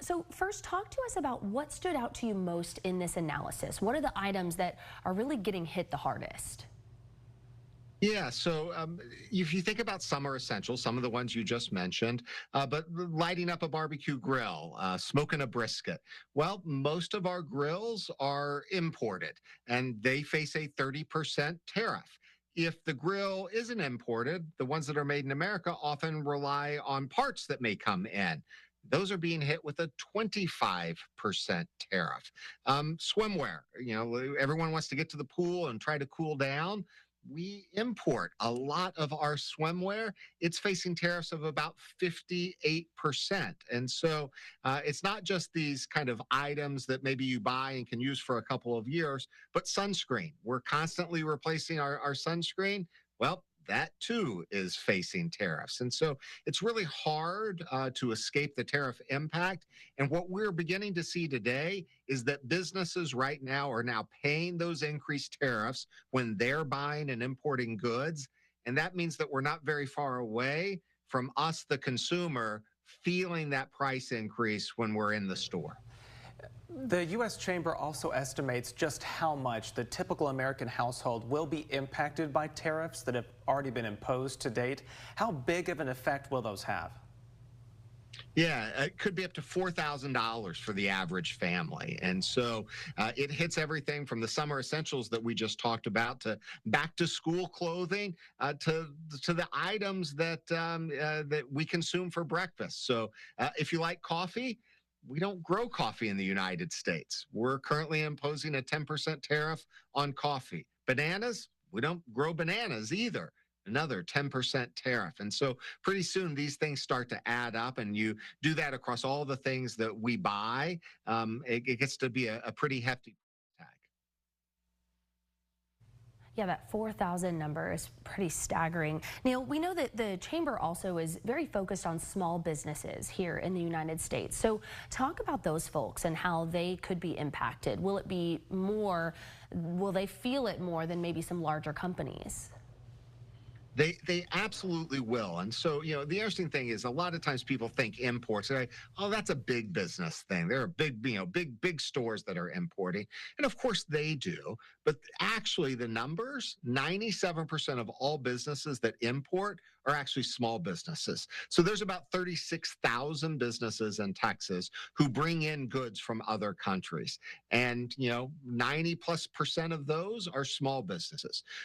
So first, talk to us about what stood out to you most in this analysis. What are the items that are really getting hit the hardest? Yeah, if you think about summer essentials, some of the ones you just mentioned, but lighting up a barbecue grill, smoking a brisket, well, most of our grills are imported and they face a 30% tariff. If the grill isn't imported, the ones that are made in America often rely on parts that may come in. Those are being hit with a 25% tariff. Swimwear, everyone wants to get to the pool and try to cool down. We import a lot of our swimwear. It's facing tariffs of about 58%. And so it's not just these kind of items that maybe you buy and can use for a couple of years, but sunscreen. We're constantly replacing our sunscreen. Well, that too is facing tariffs. And so it's really hard to escape the tariff impact. And what we're beginning to see today is that businesses right now are now paying those increased tariffs when they're buying and importing goods. And that means that we're not very far away from us, the consumer, feeling that price increase when we're in the store. The U.S. Chamber also estimates just how much the typical American household will be impacted by tariffs that have already been imposed to date. How big of an effect will those have? Yeah, it could be up to $4,000 for the average family. And so it hits everything from the summer essentials that we just talked about to back to school clothing to the items that we consume for breakfast. So if you like coffee, we don't grow coffee in the United States. We're currently imposing a 10% tariff on coffee. Bananas, we don't grow bananas either. Another 10% tariff. And so pretty soon these things start to add up, and you do that across all the things that we buy. It gets to be a pretty hefty tag. Yeah, that 4,000 number is pretty staggering. Neil, we know that the Chamber also is very focused on small businesses here in the United States. So talk about those folks and how they could be impacted. Will they feel it more than maybe some larger companies? They absolutely will. And so, the interesting thing is a lot of times people think imports, they're like, oh, that's a big business thing. There are big stores that are importing. And of course they do. But actually the numbers, 97% of all businesses that import are actually small businesses. So there's about 36,000 businesses in Texas who bring in goods from other countries. And, 90+% of those are small businesses.